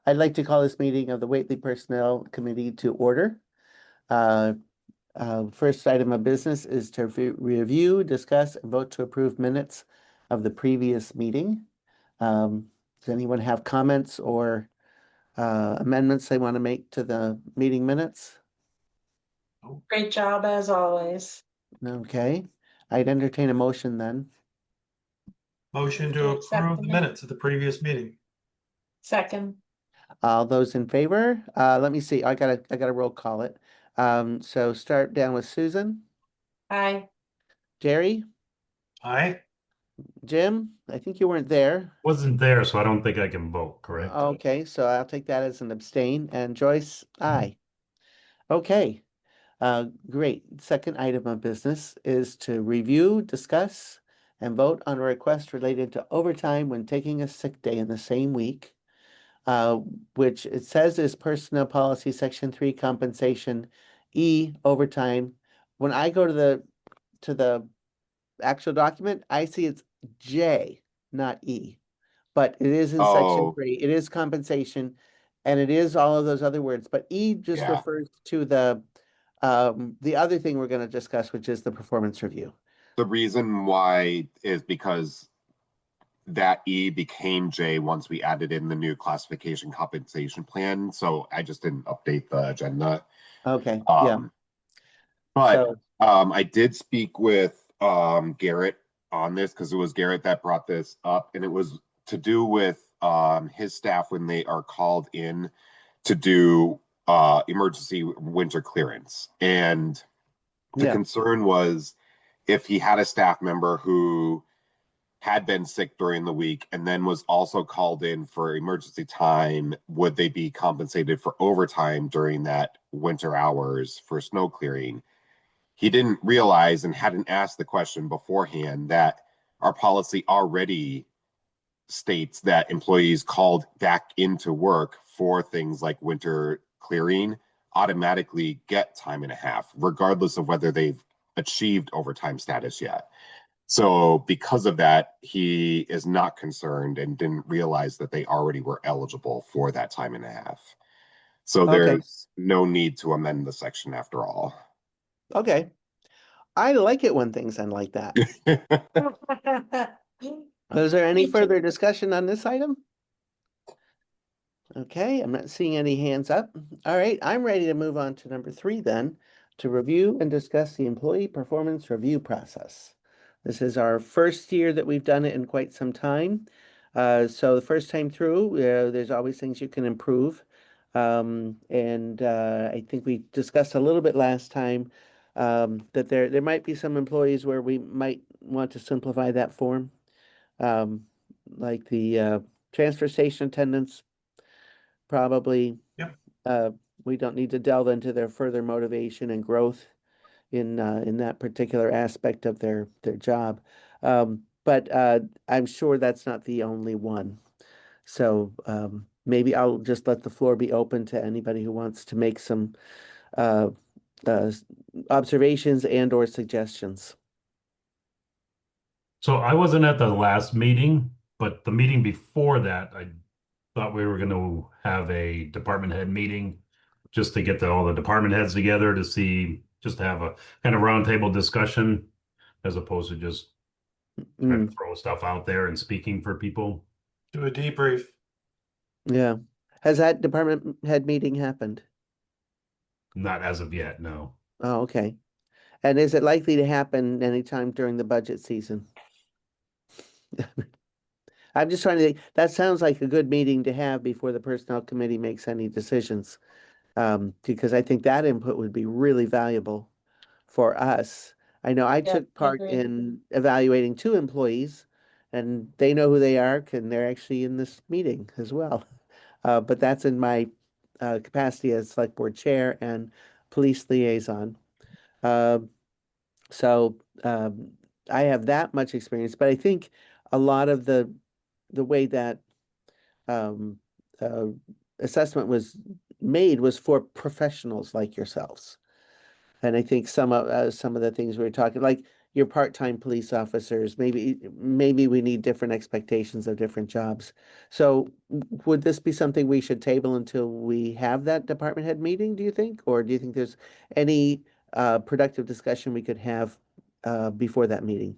I'd like to call this meeting of the Whately Personnel Committee to order. Uh, First item of business is to review, discuss, and vote to approve minutes of the previous meeting. Does anyone have comments or amendments they want to make to the meeting minutes? Great job as always. Okay, I'd entertain a motion then. Motion Move to accept approve the minutes of the previous meeting. Second, All those in favor? Let me see. I gotta roll call it. So start down with Susan, aye. Jerry, Aye. Jim. I think you weren't there. Wasn't there, so I don't think I can vote, correct? Okay, so I'll take that as an abstain. And Joyce, aye. Okay, great. Second item of business is to review, discuss, and vote on a request related to overtime when taking a sick day in the same week, uh, which it says is Personnel Policy Section 3 compensation, E overtime. When I go to the actual document, I see it's J, not E. But it is in section Oh, 3. It is compensation, and it is all of those other words. But E just yeah. refers to the other thing we're going to discuss, which is the performance review. The reason why is because that E became J once we added in the new classification compensation plan. So I just didn't update the agenda. Okay, yeah. But So I did speak with Garrett on this because it was Garrett that brought this up, and it was to do with his staff when they are called in to do emergency winter clearance. And the yeah, concern was if he had a staff member who had been sick during the week and then was also called in for emergency time, would they be compensated for overtime during that winter hours for snow clearing? He didn't realize and hadn't asked the question beforehand that our policy already states that employees called back into work for things like winter clearing automatically get time and a half, regardless of whether they've achieved overtime status yet. So because of that, he is not concerned and didn't realize that they already were eligible for that time and a half. So okay, there's no need to amend the section after all. okay. I like it when things end like that. Is there any further discussion on this item? Okay, I'm not seeing any hands up. All right, I'm ready to move on to number 3 then, to review and discuss the employee performance review process. This is our first year that we've done it in quite some time. So the first time through, there's always things you can improve. And I think we discussed a little bit last time that there might be some employees where we might want to simplify that form. Like the transfer station attendants, probably Yep. we don't need to delve into their further motivation and growth in that particular aspect of their job. But I'm sure that's not the only one. So maybe I'll just let the floor be open to anybody who wants to make some uh, uh, observations and or suggestions. So I wasn't at the last meeting, but the meeting before that, I thought we were going to have a department head meeting just to get all the department heads together to see, just to have a kind of roundtable discussion as opposed to just trying to throw stuff out there and speaking for people. Do a debrief. Yeah. Has that department head meeting happened? Not as of yet, no. Oh, okay. And is it likely to happen anytime during the budget season? I'm just trying to think, that sounds like a good meeting to have before the personnel committee makes any decisions. Because I think that input would be really valuable for us. I know I Yeah, took I part agree. in evaluating 2 employees, and they know who they are, and they're actually in this meeting as well. But that's in my capacity as select board chair and police liaison. Um, so I have that much experience, but I think a lot of the way that um, uh, assessment was made was for professionals like yourselves. And I think some of the things we were talking, like your part-time police officers, maybe we need different expectations of different jobs. So would this be something we should table until we have that department head meeting, do you think? Or do you think there's any productive discussion we could have before that meeting?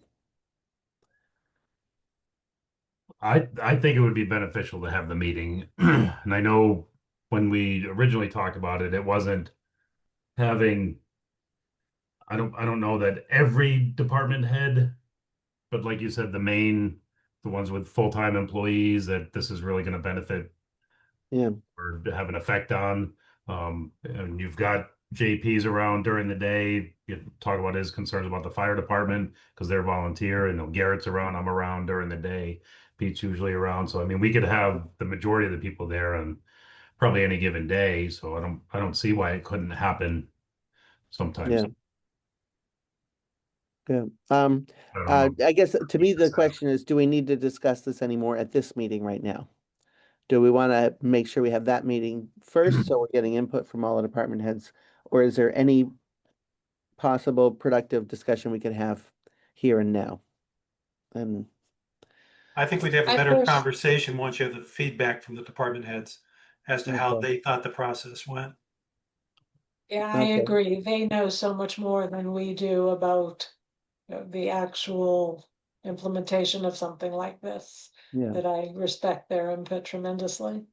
I think it would be beneficial to have the meeting. And I know when we originally talked about it, it wasn't having, I don't know that every department head, but like you said, the ones with full-time employees that this is really going to benefit Yeah, or to have an effect on. And you've got JPs around during the day. You talk about his concerns about the fire department because they're volunteer. And Garrett's around. I'm around during the day. Pete's usually around. So I mean, we could have the majority of the people there on probably any given day. So I don't see why it couldn't happen sometimes. yeah, yeah. I don't know. I guess to me, the question is, do we need to discuss this anymore at this meeting right now? Do we want to make sure we have that meeting first, so we're getting input from all the department heads? Or is there any possible productive discussion we could have here and now? And I think we'd have a I better pers- conversation once you have the feedback from the department heads as to how Okay. they thought the process went. Yeah, I Okay. agree. They know so much more than we do about the actual implementation of something like this, Yeah, that I respect their input tremendously.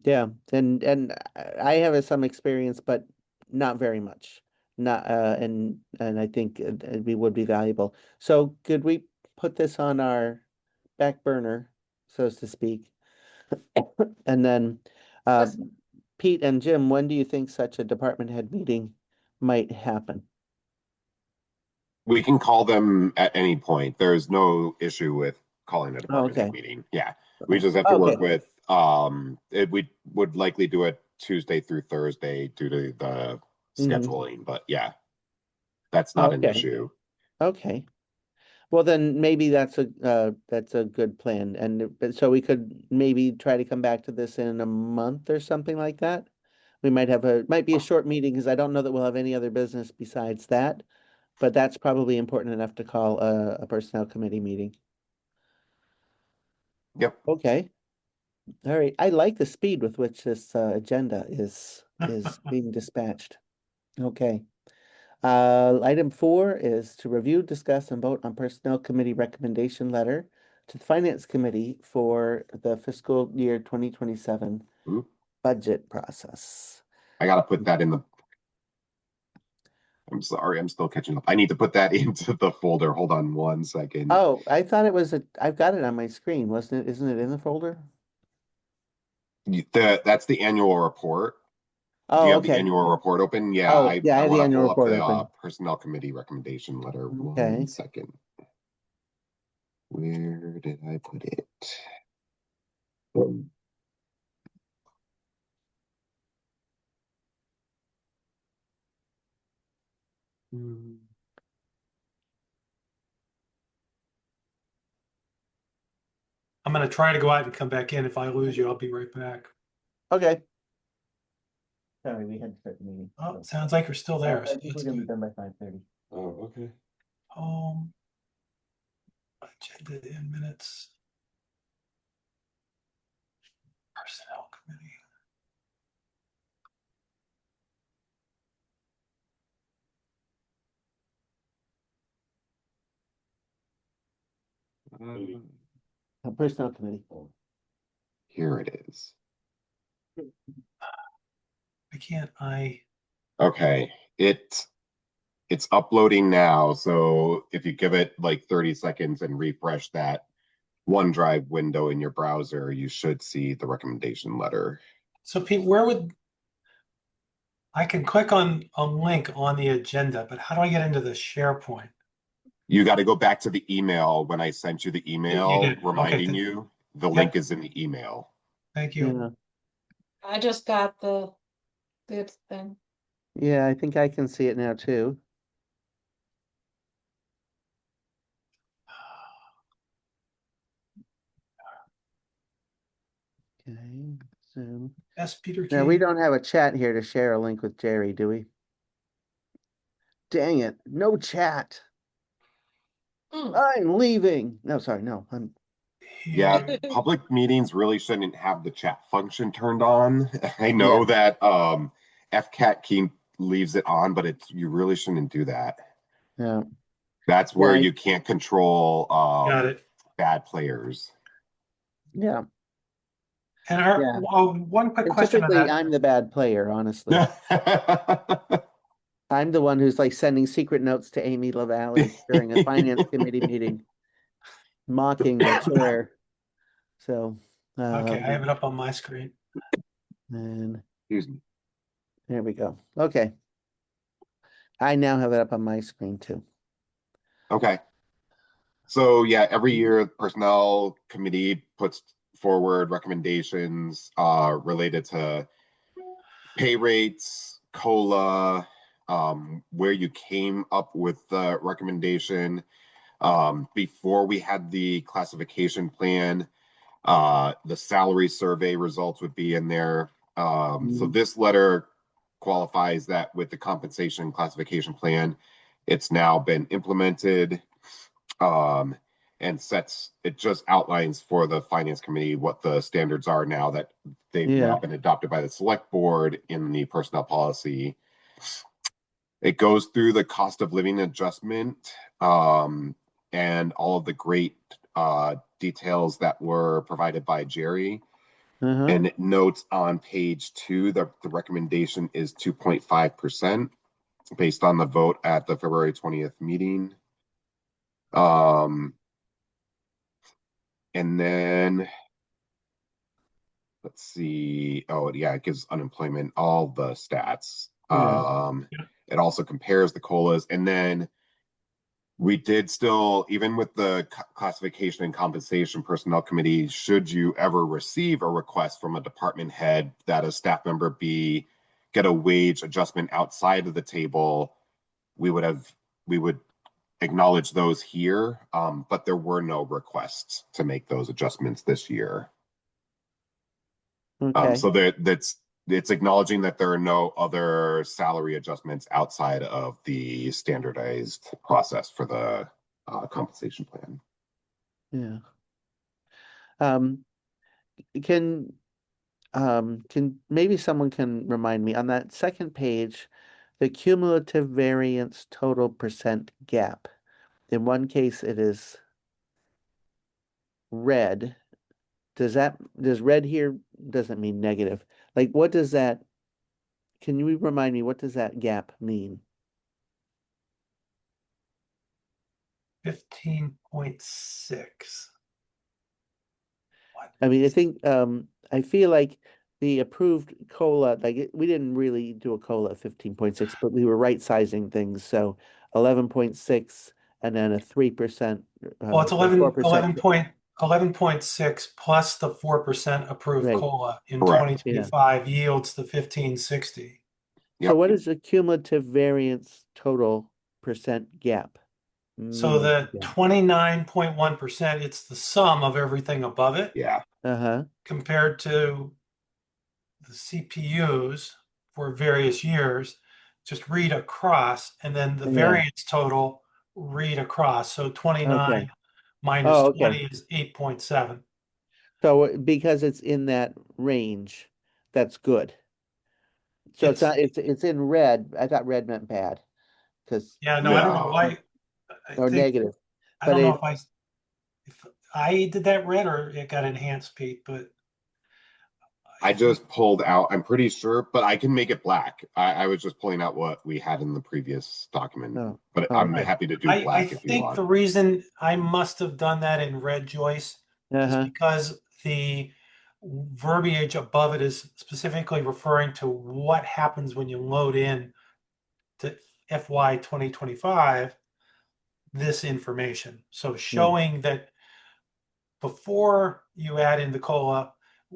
yeah, and I have some experience, but not very much. Not and I think it would be valuable. So could we put this on our back burner, so to speak? And then, uh, Yes. Pete and Jim, when do you think such a department head meeting might happen? We can call them at any point. There's no issue with calling a Oh, department head okay. meeting. Yeah. We just have to Okay. work with, we would likely do it Tuesday through Thursday due to the Mhm. scheduling, but yeah, that's not an Okay. issue. Okay. Well, then maybe that's a good plan. And but so we could maybe try to come back to this in a month or something like that. We might be a short meeting because I don't know that we'll have any other business besides that. But that's probably important enough to call a personnel committee meeting. Yep. Okay. All right. I like the speed with which this agenda is being dispatched. Okay. Item 4 is to review, discuss, and vote on Personnel Committee recommendation letter to the Finance Committee for the fiscal year 2027 Ooh, budget process. I gotta put that in the, I'm sorry, I'm still catching up. I need to put that into the folder. Hold on one second. Oh, I thought it was I've got it on my screen, wasn't it? Isn't it in the folder? That's the annual report. Do you Oh, have the okay. annual report open? Yeah, Oh, yeah, I I have the want to annual pull up report the open. personnel committee recommendation letter. Okay. 1 second. Where did I put it? Hmm. I'm going to try to go out and come back in. If I lose you, I'll be right back. Okay. Sorry, we had to start the meeting. Oh, sounds like you're still there. I So think we're that's gonna be good. done by 5:30. Oh, okay. Home. Agenda in minutes. Personnel committee. Personnel committee. Here it is. I Okay, it's uploading now. So if you give it like 30 seconds and refresh that OneDrive window in your browser, you should see the recommendation letter. So Pete, where would I can click on a link on the agenda, but how do I get into the SharePoint? You got to go back to the email when I sent you the You email did. Okay, reminding you. The Yep. link is in the email. Thank you. Yeah, I just got the thing. yeah, I think I can see it now too. Okay, so S. Peter now we King. don't have a chat here to share a link with Jerry, do we? Dang it, no chat. I'm leaving. No, sorry, no, Yeah, Here. public meetings really shouldn't have the chat function turned on. I know Yeah. that FCAT key leaves it on, but you really shouldn't do that. yeah, That's yeah, where you can't control Got it. bad players. yeah. And Yeah. one quick And question on typically that. I'm the bad player, honestly. I'm the one who's like sending secret notes to Amy LaValle during a finance committee meeting, mocking the chair. So, Okay, I have it up on my screen. and Excuse me. there we go. Okay. I now have it up on my screen too. Okay. So yeah, every year the personnel committee puts forward recommendations related to pay rates, COLA, where you came up with the recommendation. Before we had the classification plan, the salary survey results would be in there. So this letter qualifies that with the compensation classification plan. It's now been implemented, and it just outlines for the finance committee what the standards are now that they've Yeah. now been adopted by the select board in the personnel policy. It goes through the cost of living adjustment, and all of the great details that were provided by Jerry. Uh-huh. And it notes on page 2 that the recommendation is 2.5% based on the vote at the February 20th meeting. And then let's see. Oh, yeah, it gives unemployment, all the stats. Yeah. It also compares the COLAs. And then we did still, even with the classification and compensation personnel committee, should you ever receive a request from a department head that a staff member get a wage adjustment outside of the table, we would acknowledge those here. But there were no requests to make those adjustments this year. Okay. So it's acknowledging that there are no other salary adjustments outside of the standardized process for the compensation plan. Yeah. Can maybe someone can remind me on that second page, the cumulative variance total percent gap. In one case, it is red. Does red here doesn't mean negative? Like, what does that? Can you remind me what does that gap mean? 15.6. I mean, I think I feel like the approved COLA, we didn't really do a COLA at 15.6, but we were right sizing things. So 11.6 and then a 3%. Well, it's 11.6 plus the 4% approved Right. COLA in Correct. 2025 yields the 1560. So Yep. what is the cumulative variance total percent gap? So the Yeah. 29.1%, it's the sum of everything above it Yeah. Uh-huh. compared to the CPUs for various years. Just read across, and then the Yeah. variance total read across. So 29 Okay. minus Oh, okay. 20 is 8.7. So because it's in that range, that's good. So it's not, it's in red. I thought red meant bad because Yeah, no, I don't know No. why. I or think negative. I But don't know if I did that red or it got enhanced, Pete, but I just pulled out, I'm pretty sure, but I can make it black. I was just pulling out what we had in the previous document, Oh, but oh, I'm right. happy to do I black if you think want. the reason I must have done that in red, Joyce, is uh-huh. because the verbiage above it is specifically referring to what happens when you load in to FY 2025 this information. So showing that before you add in the COLA,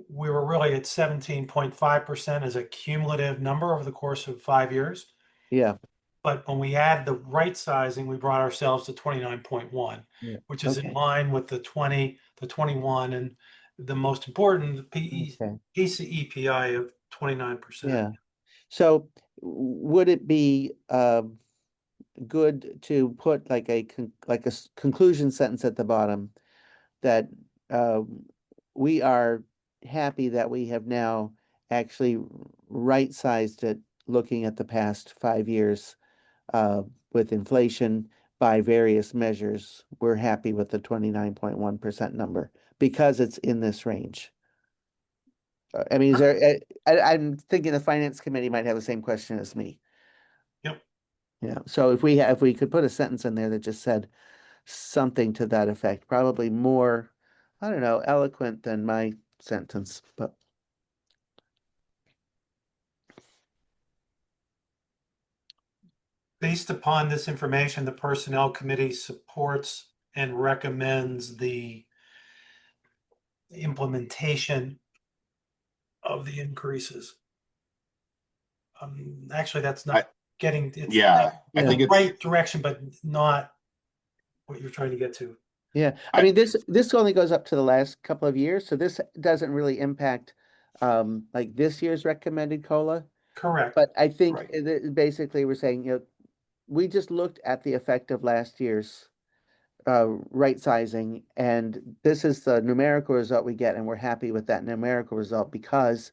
we were really at 17.5% as a cumulative number over the course of 5 years. Yeah. But when we add the right sizing, we brought ourselves to 29.1, Yeah. which is in Okay. line with the 20, the 21, and the most important, the Okay. PCEPI of 29%. Yeah. So would it be good to put like a conclusion sentence at the bottom that we are happy that we have now actually right-sized it, looking at the past 5 years with inflation by various measures. We're happy with the 29.1% number because it's in this range. I mean, is there? I'm thinking the finance committee might have the same question as me. Yep. Yeah. So if we could put a sentence in there that just said something to that effect, probably more, I don't know, eloquent than my sentence, but Based upon this information, the Personnel Committee supports and recommends the implementation of the increases. Actually, that's not getting, it's Yeah, I Yeah. think the it's right direction, but not what you're trying to get to. yeah. I mean, this only goes up to the last couple of years, so this doesn't really impact like this year's recommended COLA. Correct. But I think Right. basically we're saying, we just looked at the effect of last year's right sizing, and this is the numerical result we get, and we're happy with that numerical result because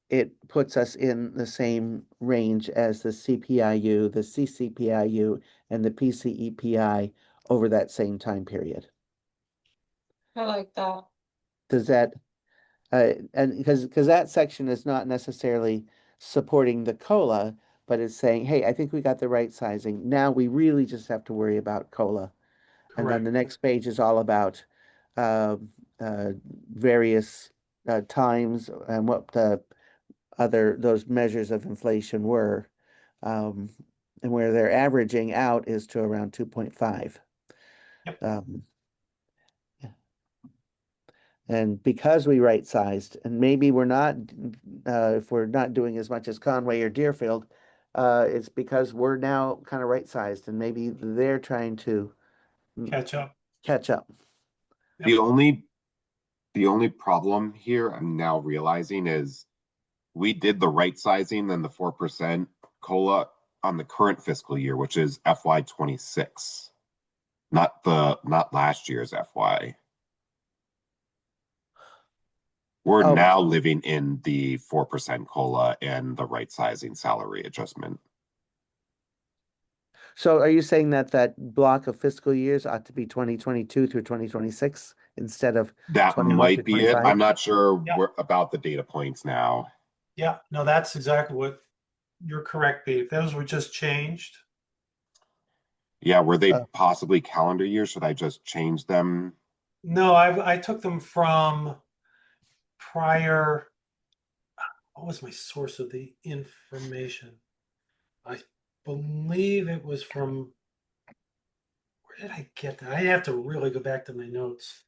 it puts us in the same range as the CPIU, the CCPIU, and the PCEPI over that same time period. I like that. Does that, and because that section is not necessarily supporting the COLA, but it's saying, hey, I think we got the right sizing. Now we really just have to worry about COLA. And then Correct. the next page is all about uh, various times and what the those measures of inflation were. Um, and where they're averaging out is to around 2.5. Yep. Yeah. And because we right sized, and maybe we're not, if we're not doing as much as Conway or Deerfield, it's because we're now kind of right sized, and maybe they're trying to Catch up. catch up. the only problem here I'm now realizing is we did the right sizing and the 4% COLA on the current fiscal year, which is FY26, not last year's FY. We're Oh. now living in the 4% COLA and the right sizing salary adjustment. So are you saying that that block of fiscal years ought to be 2022 through 2026 instead of That 21 might through be it. 25? I'm not sure Yeah. about the data points now. Yeah, no, that's exactly what you're correct, Dave. Those were just changed. Yeah, were they Uh. possibly calendar years? Should I just change them? No, I took them from prior. What was my source of the information? I believe it was from. Where did I get that? I have to really go back to my notes.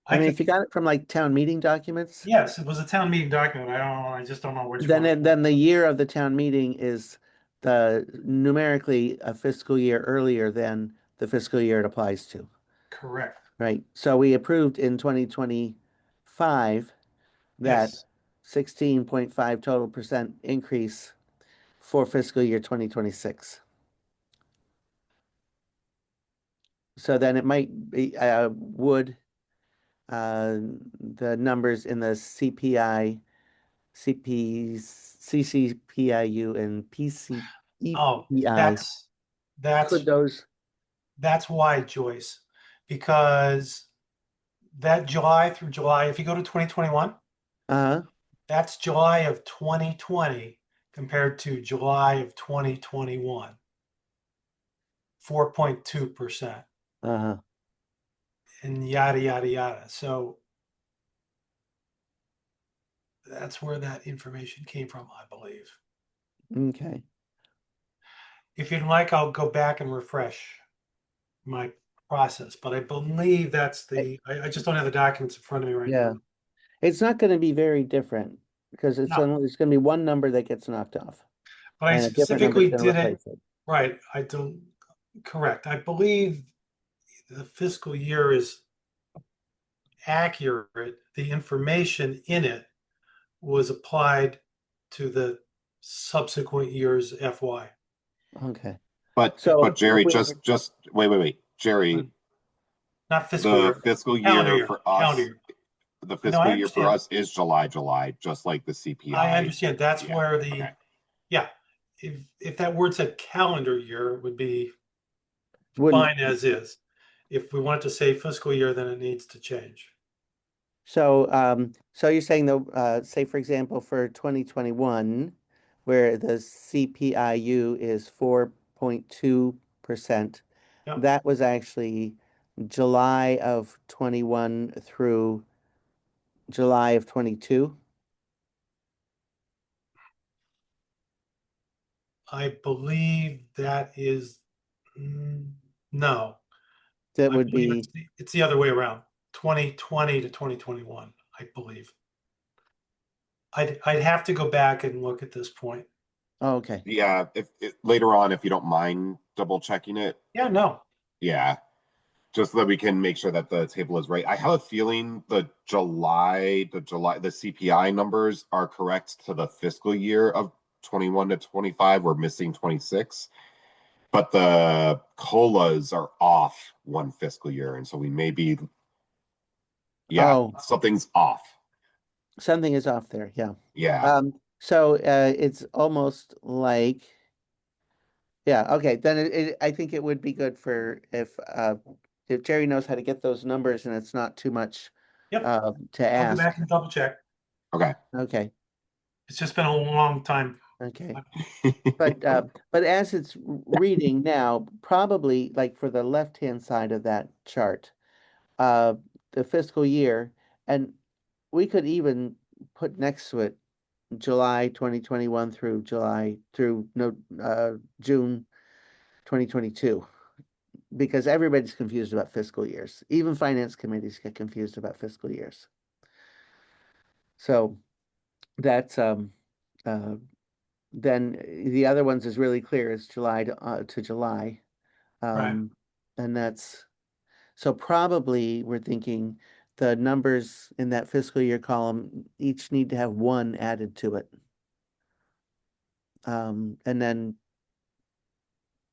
I mean, if you got it from like town meeting documents, Yes, it was a town meeting document. I don't know. I just don't know which one. then the year of the town meeting is the numerically a fiscal year earlier than the fiscal year it applies to, Correct. right? So we approved in 2025 that Yes. 16.5 total percent increase for fiscal year 2026. So then it might be, the numbers in the CPI, CCPIU and Oh, PCEPI, could those, that's why, Joyce, because that July through July, if you go to 2021, uh-huh, that's July of 2020 compared to July of 2021, 4.2%, uh-huh, and yada, yada, yada. So that's where that information came from, I believe. okay. If you'd like, I'll go back and refresh my process, but I believe that's I just don't have the documents in front of me right Yeah, now. it's not gonna be very different because No, it's gonna be one number that gets knocked off but I and a different number is specifically gonna did it replace it. right. I don't, correct. I believe the fiscal year is accurate. The information in it was applied to the subsequent year's FY. Okay. So But Jerry, if we- just wait. Jerry, Not fiscal the year, fiscal calendar year year, for calendar us, year. the No, I fiscal year for understand. us is July, just like the CPI. I understand. That's Yeah, where the, okay. yeah, if that word said calendar year, it would be wouldn't, fine as is. If we want to say fiscal year, then it needs to change. so you're saying though, say for example, for 2021, where the CPIU is 4.2%, Yep. that was actually July of 21 through July of 22. I believe that is, no, That I would believe be, it's the other way around, 2020 to 2021, I believe. I'd have to go back and look at this point. oh, okay. Yeah, if later on, if you don't mind double checking it, Yeah, no, yeah, just so that we can make sure that the table is right. I have a feeling the CPI numbers are correct to the fiscal year of 21 to 25. We're missing 26, but the COLAs are off one fiscal year, and so we may be, yeah, Oh, something's off. something is off there. Yeah. Yeah. So it's almost like, yeah, okay. Then I think it would be good for if Jerry knows how to get those numbers and it's not too much yep, to I'll go ask. back and double check. Okay. Okay, It's just been a long time. okay. But as it's reading now, probably like for the left-hand side of that chart, uh, the fiscal year, and we could even put next to it July 2021 through June 2022, because everybody's confused about fiscal years. Even finance committees get confused about fiscal years. So that's then the other ones is really clear. It's July to July. Right. And that's so probably we're thinking the numbers in that fiscal year column each need to have one added to it. And then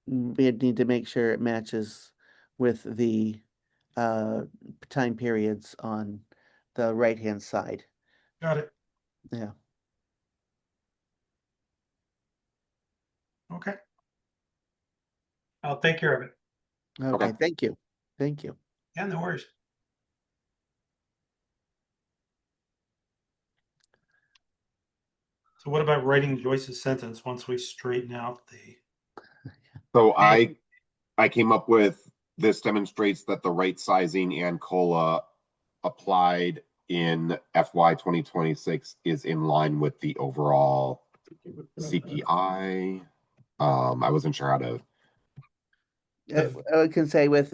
we need to make sure it matches with the time periods on the right-hand side. Got it. Yeah. Okay. I'll take care of it. Okay. Okay. Thank you. Thank you. Yeah, no worries. So what about writing Joyce's sentence once we straighten out the, So I came up with this demonstrates that the right sizing and COLA applied in FY 2026 is in line with the overall CPI. I wasn't sure how to. I can say with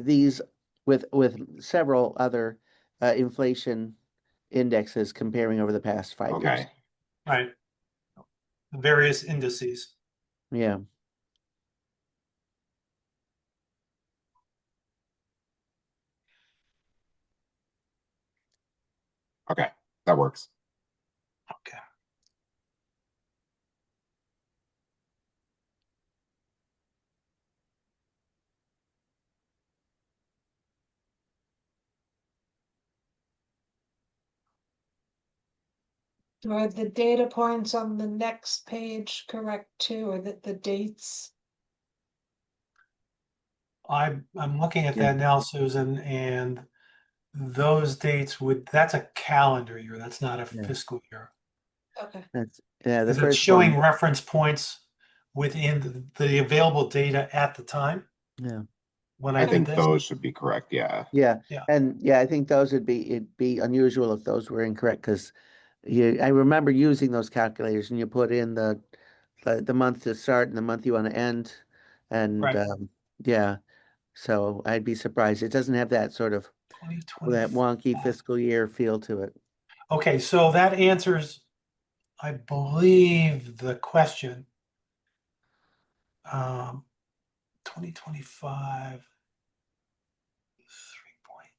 these with several other inflation indexes comparing over the past 5 years. Okay. right, the various indices. Yeah. Okay. That works. Okay. Are the data points on the next page correct too, or that the dates? I'm looking at Yeah. that now, Susan, and those dates that's a calendar year. That's not a Yeah. fiscal year. Okay. That's the Because it's first showing one. reference points within the available data at the time Yeah. when I I did think this. those should be correct. Yeah. Yeah. Yeah. And yeah, I think those it'd be unusual if those were incorrect because I remember using those calculators and you put in the month to start and the month you want to end. And Right. yeah, so I'd be surprised. It doesn't have that sort of that 2020. wonky fiscal year feel to it. Okay, so that answers, I believe, the question. 2025, 3 point,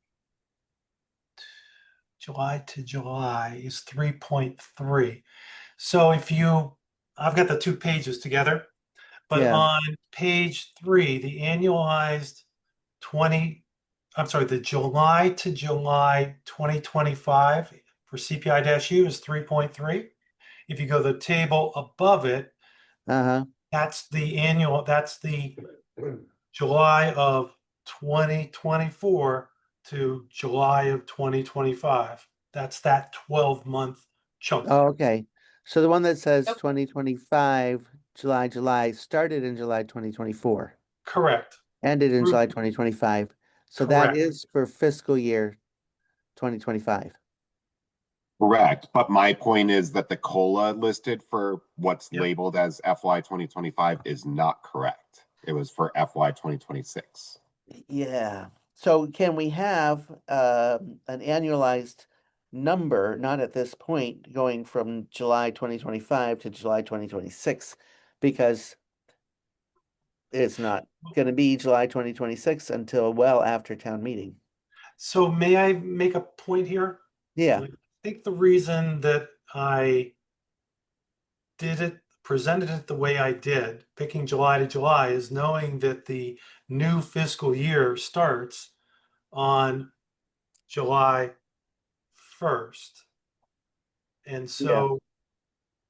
July to July is 3.3. So if you, I've got the two pages together. But Yeah. on page 3, the annualized 20, I'm sorry, the July to July 2025 for CPI-U is 3.3. If you go to the table above it, Uh-huh. that's the July of 2024 to July of 2025. That's that 12-month chunk. Oh, okay. So the one that says Yep. 2025, July started in July 2024, Correct. ended in Through- July 2025. So that Correct. is for fiscal year 2025. Correct. But my point is that the COLA listed for what's Yep. labeled as FY 2025 is not correct. It was for FY 2026. Yeah. So can we have an annualized number, not at this point, going from July 2025 to July 2026? Because it's not going to be July 2026 until well after town meeting. So may I make a point here? Yeah. I think the reason that I presented it the way I did, picking July to July, is knowing that the new fiscal year starts on July 1st. And so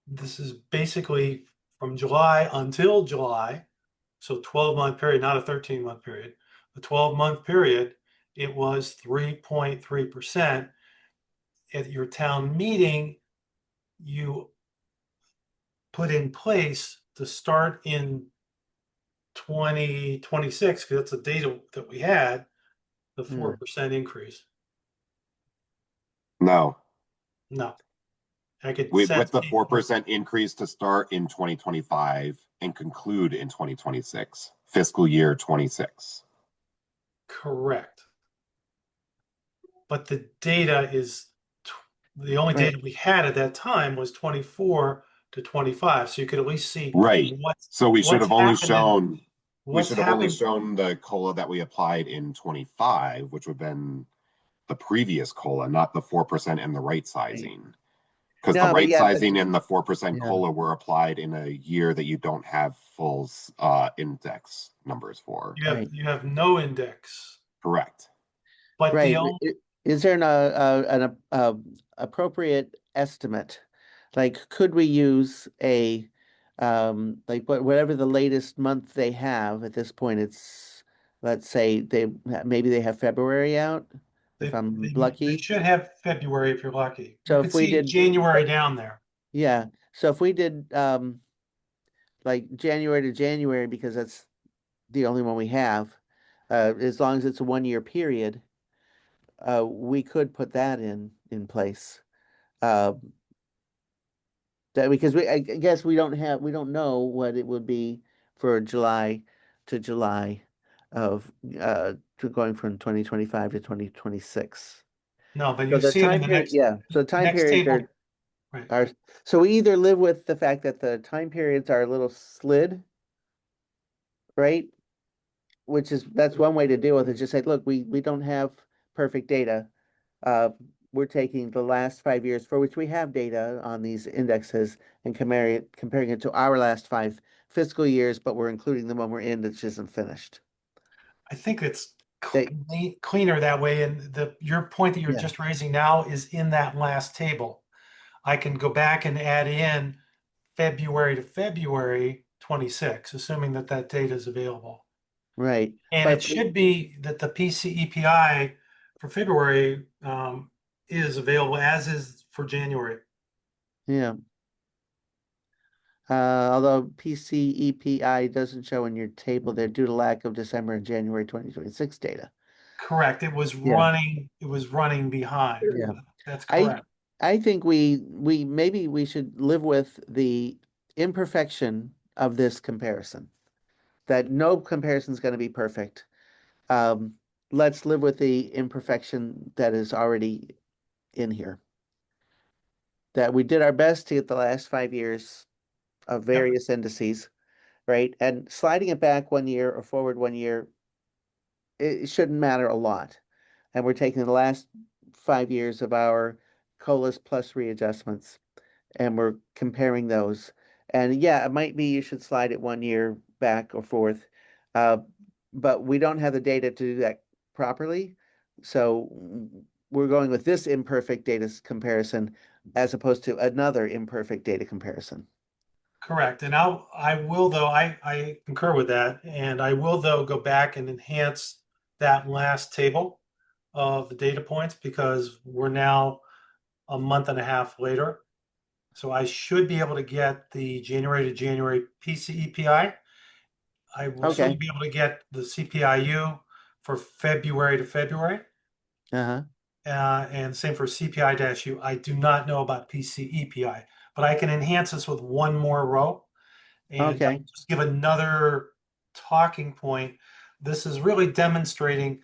this is basically from July until July, so 12-month period, not a 13-month period. The 12-month period, it was 3.3%. At your town meeting, you put in place to start in 2026, because that's the data that we had, the 4% increase. No, No, I could with set the 4% increase to start in 2025 and conclude in 2026, fiscal year 26. correct. But the data is the only Right. data we had at that time was 24 to 25. So you could at least see Right. So we should what's have only happened shown what's happened. the COLA that we applied in 25, which would have been the previous COLA, not the 4% and the right sizing. Because the No, but right yeah, but sizing and the 4% yeah. COLA were applied in a year that you don't have full index numbers for. Right. You have no index, Correct. but the Right. only Is there an appropriate estimate? Like, could we use a like whatever the latest month they have at this point? It's, let's say maybe they have February out, if I'm they lucky. should have February if you're lucky. You So could if we see did, January down there. yeah. So if we did like January to January, because that's the only one we have, as long as it's a 1 year period, we could put that in place. Uh, that because I guess we don't know what it would be for July to July of to going from 2025 to 2026. No, but So you the see it in time the period, yeah. So time next periods table. Right. are so we either live with the fact that the time periods are a little slid, right? That's one way to deal with it. Just say, look, we don't have perfect data. Uh, we're taking the last 5 years for which we have data on these indexes and comparing it to our last 5 fiscal years, but we're including the one we're in that isn't finished. I think it's They, cleaner that way. And your point that you're Yeah. just raising now is in that last table. I can go back and add in February to February 26, assuming that that data is available. right. And it should be that the PCEPI for February is available, as is for January. Yeah. Although PCEPI doesn't show in your table there due to lack of December and January 2026 data. Correct. It was Yeah. running behind. Yeah. That's I correct. I think maybe we should live with the imperfection of this comparison. That no comparison is going to be perfect. Let's live with the imperfection that is already in here. That we did our best to get the last 5 years of various indices, right? And sliding it back 1 year or forward 1 year, it shouldn't matter a lot. And we're taking the last 5 years of our COLAs plus readjustments, and we're comparing those. And yeah, it might be you should slide it 1 year back or forth. But we don't have the data to do that properly. So we're going with this imperfect data comparison as opposed to another imperfect data comparison. Correct. And I will though, I concur with that. And I will though go back and enhance that last table of the data points because we're now a month and a half later. So I should be able to get the January to January PCEPI. I will Okay. soon be able to get the CPIU for February to February. Uh-huh. And same for CPI-U. I do not know about PCEPI, but I can enhance this with one more row. And Okay. just give another talking point. This is really demonstrating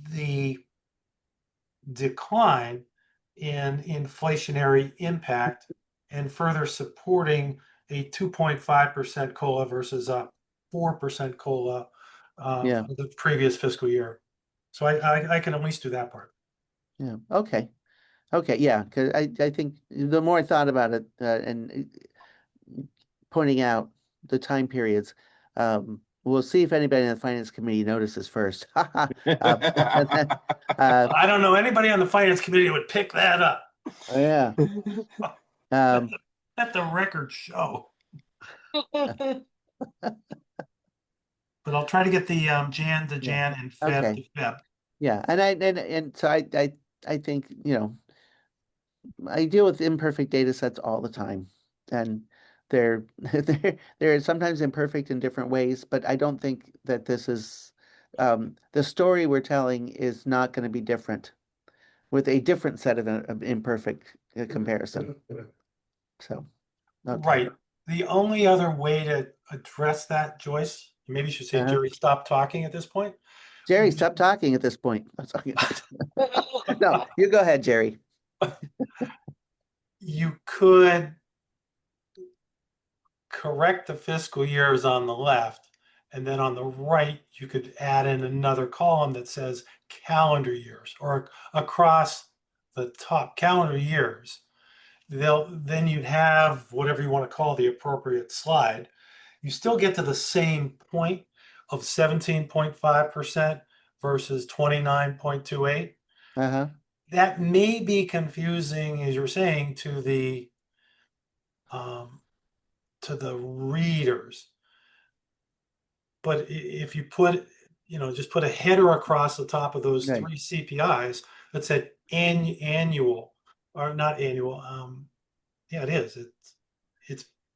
the decline in inflationary impact and further supporting a 2.5% COLA versus a 4% COLA Yeah. for the previous fiscal year. So I can at least do that part. Yeah. Okay. Okay. Yeah. Because I think the more I thought about it and pointing out the time periods, we'll see if anybody in the finance committee notices first. And then, I don't know anybody on the finance committee would pick that up. yeah. Let the record show. But I'll try to get the Jan to Jan and Feb Okay. to Feb. Yeah. And so I think, I deal with imperfect data sets all the time, and they're they're sometimes imperfect in different ways, but I don't think that this is the story we're telling is not going to be different with a different set of imperfect comparison. So, okay. Right. The only other way to address that, Joyce, maybe you should say, Jerry, stop talking at this point. Jerry, stop talking at this point. No, you go ahead, Jerry. You could correct the fiscal years on the left, and then on the right, you could add in another column that says calendar years or across the top calendar years. Then you'd have whatever you want to call the appropriate slide. You still get to the same point of 17.5% versus 29.28. Uh-huh. That may be confusing, as you're saying, to the readers. But if you put, just put a header across the top of those Right. three CPIs that said annual or not annual. Yeah, it is.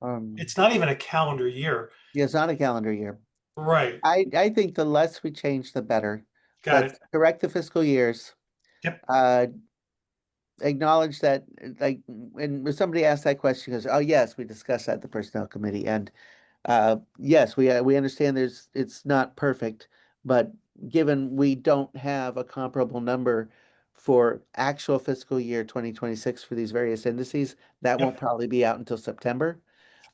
It's not even a calendar year. Yeah, it's not a calendar year. Right. I think the less we change, the better. Got Let's it. correct the fiscal years. Yep. Acknowledge that, like, when somebody asked that question, goes, "Oh, yes, we discussed that at the personnel committee," and yes, we understand it's not perfect, but given we don't have a comparable number for actual fiscal year 2026 for these various indices, that Yep. won't probably be out until September.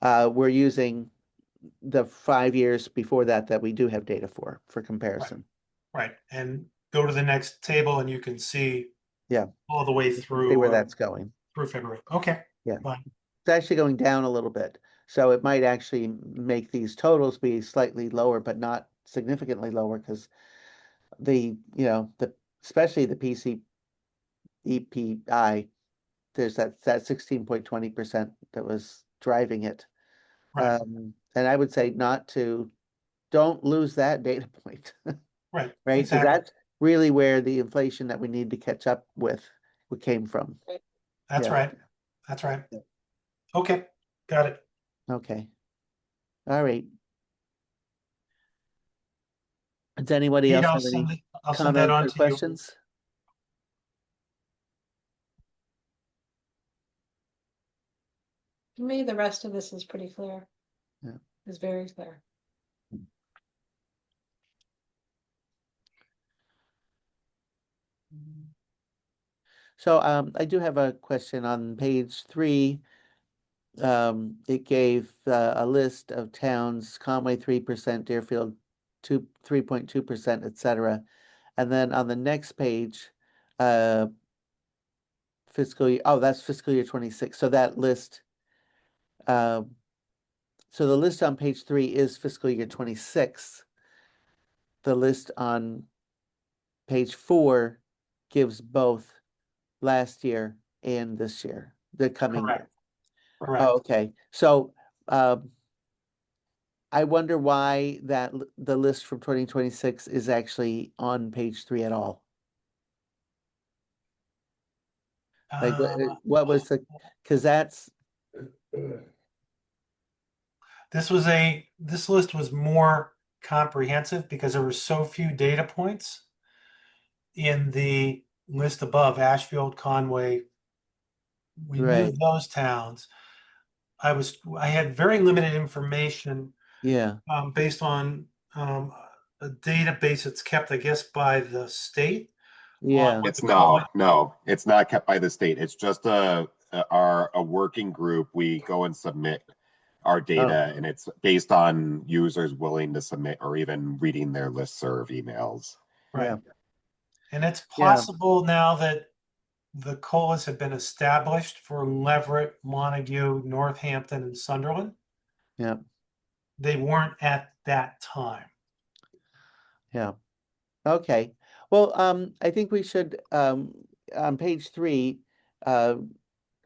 We're using the 5 years before that we do have data for comparison. Right. And go to the next table and you can see Yeah. all the way See through where that's going. through February. Okay. Yeah. Fine. It's actually going down a little bit. So it might actually make these totals be slightly lower, but not significantly lower because especially the PCEPI, there's that 16.20% that was driving it. Right. And I would say don't lose that data point. Right. Right? Because Exactly. that's really where the inflation that we need to catch up with came from. That's Yeah. right. That's right. Yeah. Okay. Got it. Okay. All right. Does anybody Pete, else I'll have any send that comments on or to you. questions? To me, the rest of this is pretty clear. Yeah. It's very clear. So I do have a question on page 3. It gave a list of towns: Conway 3%, Deerfield 3.2%, etc. And then on the next page, fiscal year, that's fiscal year 26. So that list, so the list on page 3 is fiscal year 26. The list on page 4 gives both last year and this year, the coming year. Correct. Correct. Oh, okay, so, I wonder why the list from 2026 is actually on page 3 at all. Like, what was because that's, this list was more comprehensive because there were so few data points in the list above, Ashfield, Conway. We right, moved those towns. I had very limited information yeah, based on a database that's kept, I guess, by the state. yeah, what It's the call it. no, it's not kept by the state. It's just a working group. We go and submit our data, and it's based on users willing to submit or even reading their listserv emails. Right. yeah, And it's Yeah. possible now that the COLAs have been established for Leverett, Montague, Northampton, and Sunderland. yeah, They weren't at that time. yeah. Okay, well, I think we should, on page 3, oh,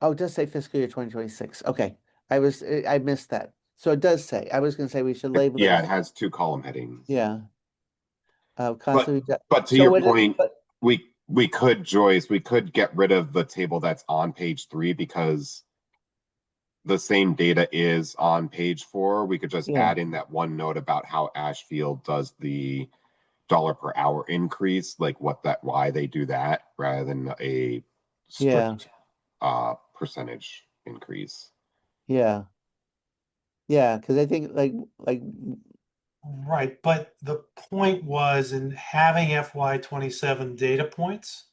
it does say fiscal year 2026. Okay, I missed that. So it does say, I was gonna say we should label it Yeah, it as, has 2 column headings. yeah. But Constantly, but to so your what point, but, we could, Joyce, we could get rid of the table that's on page 3 because the same data is on page 4. We could just Yeah. add in that one note about how Ashfield does the dollar per hour increase, like why they do that rather than a Yeah. strict percentage increase. yeah, because I think like, Right. But the point was in having FY27 data points,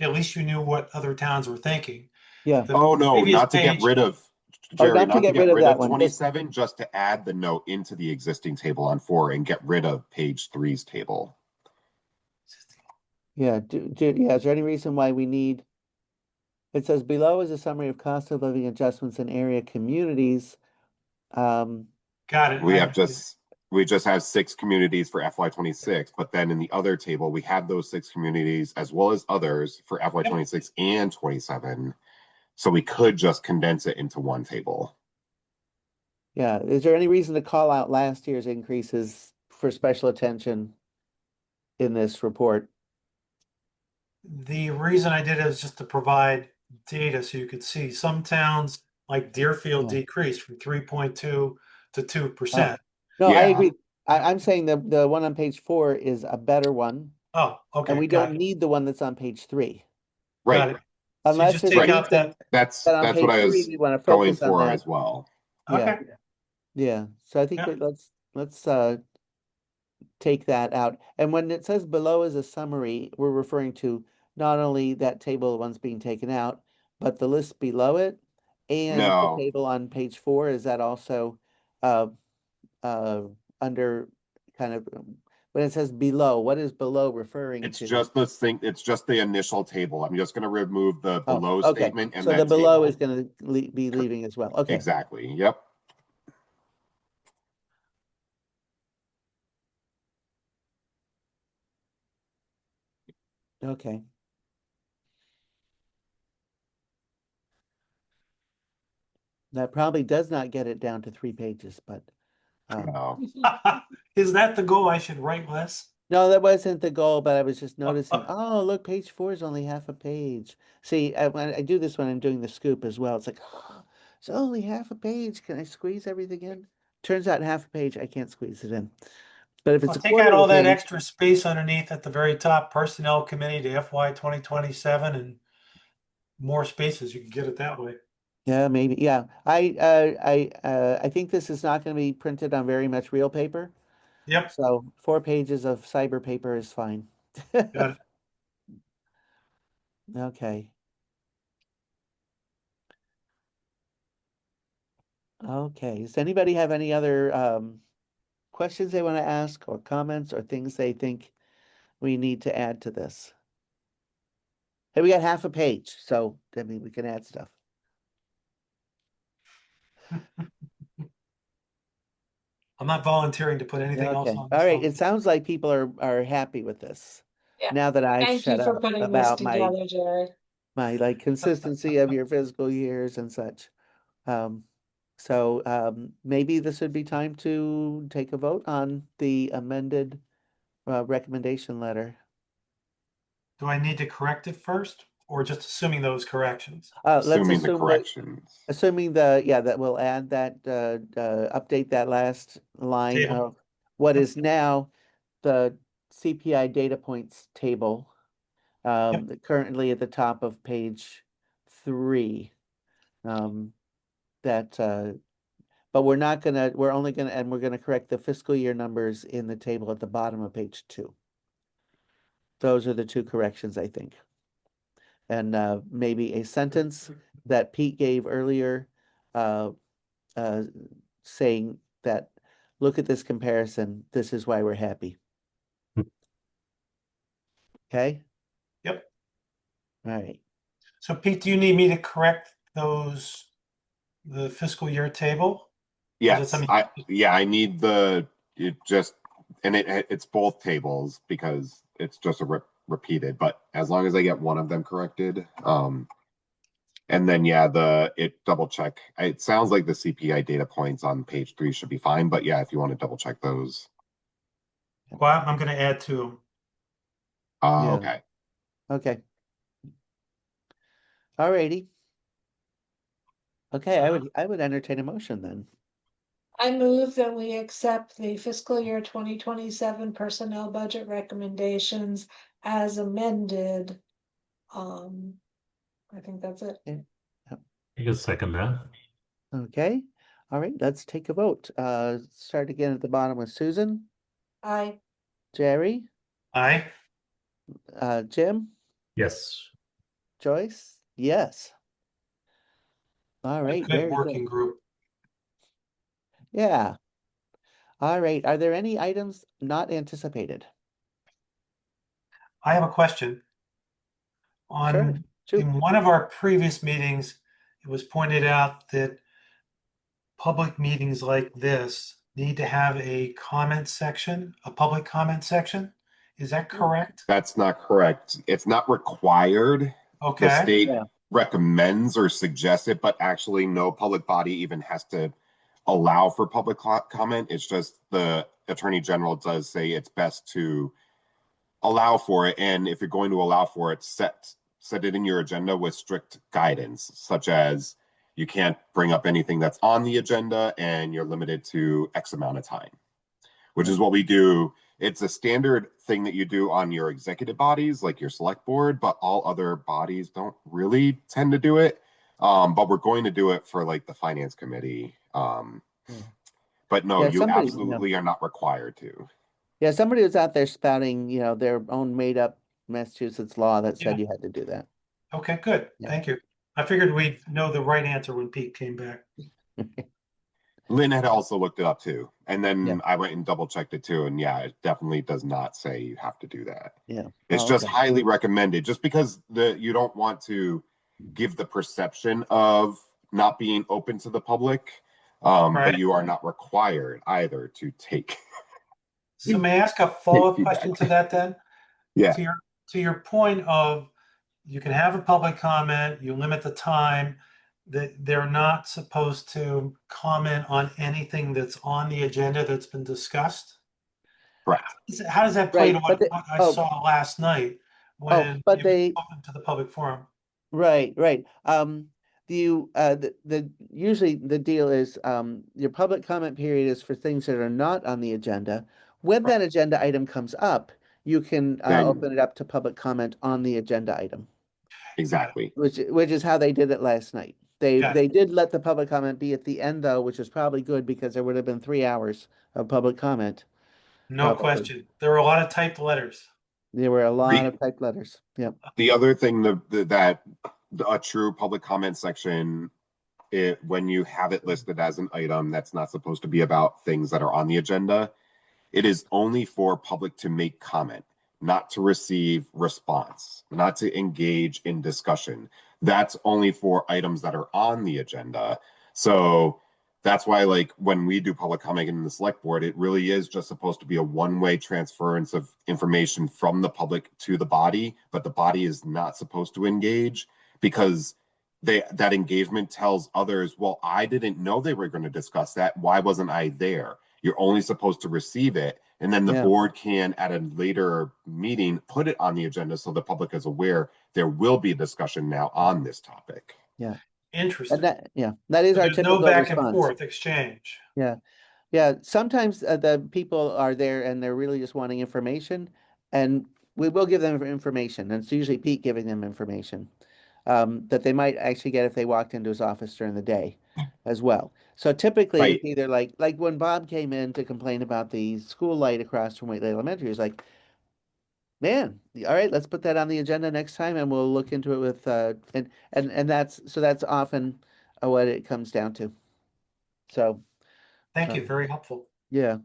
at least you knew what other towns were thinking. yeah, The Oh no, previous not to get page, rid of oh, Jerry, not to get rid of that one, just, 27, just to add the note into the existing table on 4 and get rid of page 3's table. yeah, yeah, is there any reason why we need? It says below is a summary of cost of living adjustments in area communities. got it. We just have 6 communities for FY26, but then in the other table, we have those 6 communities as well as others for FY26 and 27. So we could just condense it into one table. Yeah, is there any reason to call out last year's increases for special attention in this report? The reason I did it is just to provide data so you could see some towns like Deerfield Yeah. decreased from 3.2 to 2%. No, I Yeah. agree. I'm saying the one on page 4 is a better one, Oh, okay. and we got don't it. need the one that's on page 3. Right. Got it. So you Unless just there's take a out reason that. that on That's page what I 3 was we want to going focus on for that. as well. Yeah, Okay. yeah. So I think Yeah. let's take that out. And when it says below is a summary, we're referring to not only that table, the ones being taken out, but the list below it and the No, table on page 4. Is that also uh under kind of when it says below, what is below referring it's to? just the thing. It's just the initial table. I'm just going to remove the Oh, below okay. statement and So the that below table. is going to be leaving as well. Okay. Exactly. Yep. Okay. That probably does not get it down to 3 pages, but No. Is that the goal? I should write less? no, that wasn't the goal, but I was just noticing, oh, look, page 4 is only half a page. See, when I do this when I'm doing the scoop as well. It's like, oh, it's only half a page. Can I squeeze everything in? Turns out half a page, I can't squeeze it in. But if it's Well, a take quarter out of all a that page, extra space underneath at the very top, Personnel Committee to FY 2027, and more spaces. You can get it that way. yeah, maybe, yeah. I think this is not going to be printed on very much real paper. Yep. So 4 pages of cyber paper is fine. Got it. Okay. Okay. Does anybody have any other questions they want to ask or comments or things they think we need to add to this? Hey, we got half a page, so I mean we can add stuff. I'm not volunteering to put anything else Okay, on all this. right, it sounds like people are happy with this. Yeah. Now that I've Thank you shut for up putting this about my together, Jerry. like consistency of your fiscal years and such. So maybe this would be time to take a vote on the amended recommendation letter. Do I need to correct it first, or just assuming those corrections? Let's Assuming the assume corrections. that we'll add that update that last line Table. of what Yep. is now the CPI data points table, currently at the top of page 3. But we're only gonna correct the fiscal year numbers in the table at the bottom of page 2. Those are the 2 corrections, I think. And maybe a sentence that Pete gave earlier, saying that, look at this comparison, this is why we're happy. Okay? Yep. All right. So Pete, do you need me to correct the fiscal year table? Yes, something- I need it's both tables because it's just repeated, but as long as I get one of them corrected, and then it double check. It sounds like the CPI data points on page 3 should be fine, but yeah, if you want to double check those. Well, I'm going to add 2. Yeah. Okay. Okay. All righty. Okay, I would entertain a motion then. I move that we accept the fiscal year 2027 personnel budget recommendations as amended. I think that's it. I can second that. Okay. All right, let's take a vote. Start again at the bottom with Susan, I, Jerry, Aye. Jim, Yes. Joyce. Yes. All right, Good very working good. group. Yeah. All right. Are there any items not anticipated? I have a question. Sure. Shoot. In one of our previous meetings, it was pointed out that public meetings like this need to have a comment section, a public comment section. Is that correct? That's not correct. It's not required. The Okay. state Yeah. recommends or suggests it, but actually no public body even has to allow for public comment. It's just the Attorney General does say it's best to allow for it. And if you're going to allow for it, set it in your agenda with strict guidance, such as you can't bring up anything that's on the agenda and you're limited to X amount of time, which is what we do. It's a standard thing that you do on your executive bodies, like your select board, but all other bodies don't really tend to do it. But we're going to do it for like the finance committee. But no, Yeah, you somebody- absolutely are not required to. Yeah, somebody was out there spouting, their own made up Massachusetts law that said Yeah. you had to do that. Okay, good. Yeah. Thank you. I figured we'd know the right answer when Pete came back. Lynn had also looked it up too. And then Yeah. I went and double checked it too. And yeah, it definitely does not say you have to do that. Yeah. It's Oh, just okay. highly recommended, just because you don't want to give the perception of not being open to the public. Right. But you are not required either to take. So may I ask a follow-up feedback. question to that then? Yeah. To your point of you can have a public comment, you limit the time, that they're not supposed to comment on anything that's on the agenda that's been discussed? Correct. How does that play Right, to but what I saw last night when but it was they- open to the public forum? Right. Usually the deal is, your public comment period is for things that are not on the agenda. When that agenda item comes up, you can Then- open it up to public comment on the agenda item, Exactly. which is how they did it last night. They Got it. did let the public comment be at the end though, which is probably good because there would have been 3 hours of public comment. No Probably. question. There were a lot of typed letters. There were a lot Re- of typed letters. Yep. The other thing that a true public comment section, when you have it listed as an item that's not supposed to be about things that are on the agenda, it is only for public to make comment, not to receive response, not to engage in discussion. That's only for items that are on the agenda. So That's why, like, when we do public comment in the select board, it really is just supposed to be a one-way transference of information from the public to the body, but the body is not supposed to engage because that engagement tells others, well, I didn't know they were going to discuss that. Why wasn't I there? You're only supposed to receive it, and then the Yeah. board can, at a later meeting, put it on the agenda so the public is aware there will be a discussion now on this topic. Interesting. And that is So our there's no typical back and response. forth exchange. Yeah, sometimes the people are there and they're really just wanting information, and we will give them information. And it's usually Pete giving them information that they might actually get if they walked into his office during the day as well. So typically it's Right. either like when Bob came in to complain about the school light across from Whately Elementary, he's like, man, all right, let's put that on the agenda next time and we'll look into it with and that's often what it comes down to. So Thank you. Very helpful. yeah.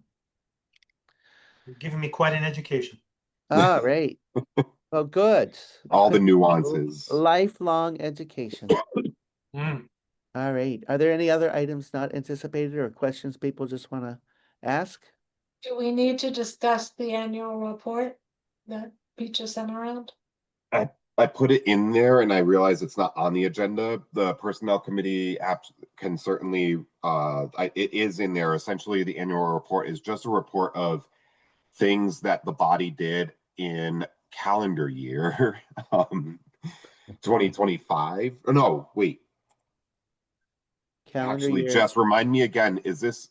You're giving me quite an education. All right. Well, good. All the nuances. Lifelong education. Mm. All right. Are there any other items not anticipated or questions people just want to ask? Do we need to discuss the annual report that Pete just sent around? I put it in there and I realize it's not on the agenda. The personnel committee app can certainly, it is in there. Essentially, the annual report is just a report of things that the body did in calendar year 2025. Oh, no, wait. Calendar Actually, year. Jess, remind me again, is this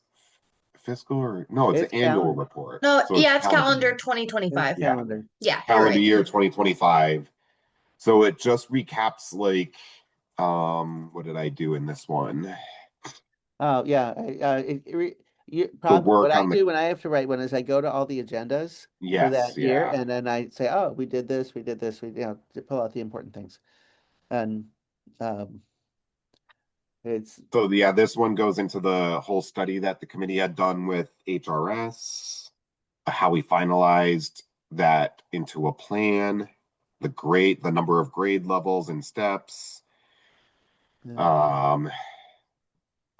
fiscal or no, it's It's an annual calendar. report. No, So yeah, it's calendar. calendar It's 2025. Yeah. calendar. Yeah, you're Calendar right. year 2025. So it just recaps like what did I do in this one? Oh, yeah. You The probably what work I on the do when I have to write one is I go to all the agendas for that year yeah. and then I say, oh, we did this, to pull out the important things. And it's So yeah, this one goes into the whole study that the committee had done with HRS, how we finalized that into a plan, the number of grade levels and steps,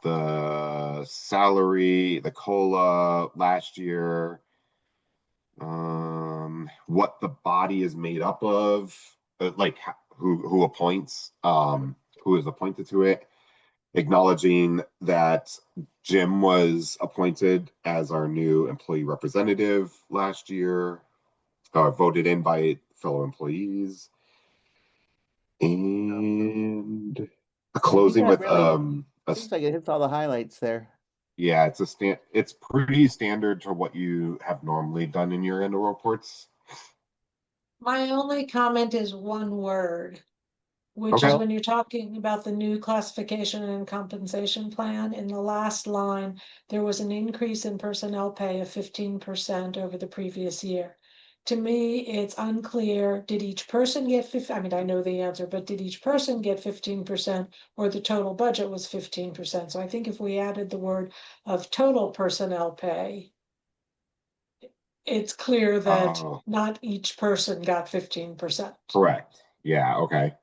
the salary, the COLA last year, what the body is made up of, like who appoints, who is appointed to it, acknowledging that Jim was appointed as our new employee representative last year, voted in by fellow employees, and a closing that with really seems like it hits all the highlights there. yeah, it's pretty standard to what you have normally done in your annual reports. My only comment is one word, which Okay. is when you're talking about the new classification and compensation plan, in the last line, there was an increase in personnel pay of 15% over the previous year. To me, it's unclear, did each person get 50, I mean, I know the answer, but did each person get 15% or the total budget was 15%? So I think if we added the word of total personnel pay, it's clear that Oh, not each person got 15%. correct. Yeah, okay.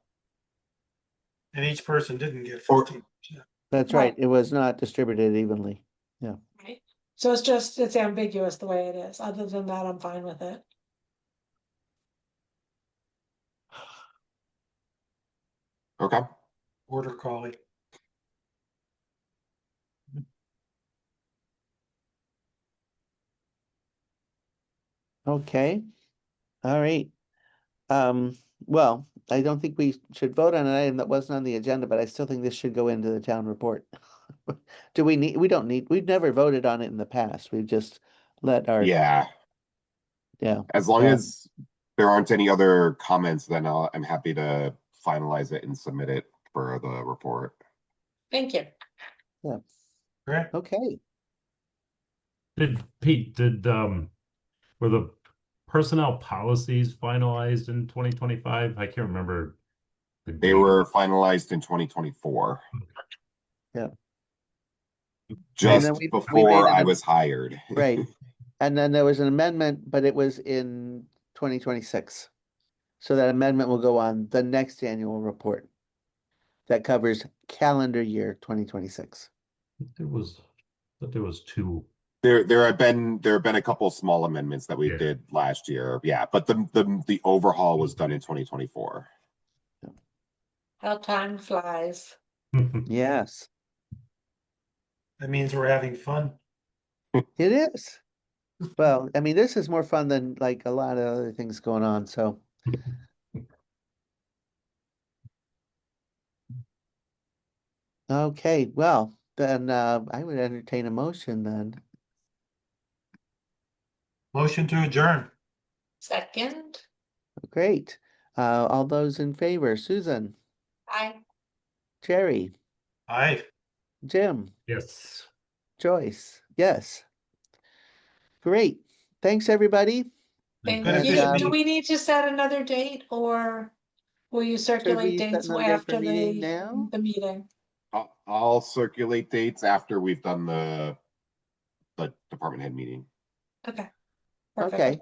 And each person didn't get Or- 15%. That's Right. right. It was not distributed evenly. Right? So it's ambiguous the way it is. Other than that, I'm fine with it. Okay. Border collie. Okay. All right. Well, I don't think we should vote on an item that wasn't on the agenda, but I still think this should go into the town report. We don't need, we've never voted on it in the past. We've just let our, Yeah. yeah. As long as there aren't any other comments, then I'm happy to finalize it and submit it for the report. Thank you. Right? Okay. Pete, were the personnel policies finalized in 2025? I can't remember the They date. were finalized in 2024. Yeah. Just then we before made I was hired. Right. And then there was an amendment, but it was in 2026. So that amendment will go on the next annual report that covers calendar year 2026. There was two. There have been a couple small amendments that we Yeah. did last year. Yeah, but the overhaul was done in 2024. How time flies. Yes, That means we're having fun. it is. Well, I mean, this is more fun than like a lot of other things going on, so. Okay, well, then I would entertain a motion then. Motion to adjourn. Second, Great. All those in favor, Susan, I. Jerry, Aye. Jim, Yes. Joyce, yes. Great. Thanks, everybody. Thank Good And, you. efficient Do meeting. we need to set another date or will you Should circulate we set dates another date for after meeting now? the meeting? I'll circulate dates after we've done the department head meeting. Okay. Perfect. Okay.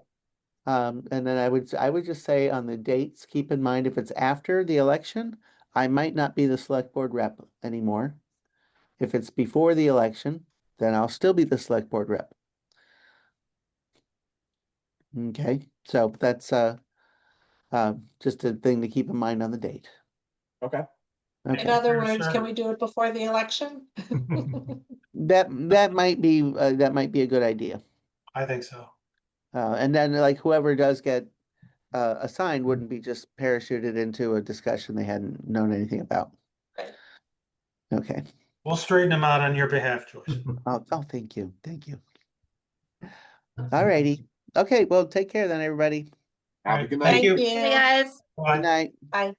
And then I would just say on the dates, keep in mind if it's after the election, I might not be the select board rep anymore. If it's before the election, then I'll still be the select board rep. Okay, so that's just a thing to keep in mind on the date. Okay. In Okay, other Sure, words, sure. can we do it before the election? that might be a good idea. I think so. And then like whoever does get assigned wouldn't be just parachuted into a discussion they hadn't known anything about. Right. Okay. We'll straighten them out on your behalf, Joyce. Oh, thank you. Thank you. All righty. Okay, well, take care then, everybody. Have a Right, good thank night. you. Thank See you you. guys. Good Bye. night. Bye.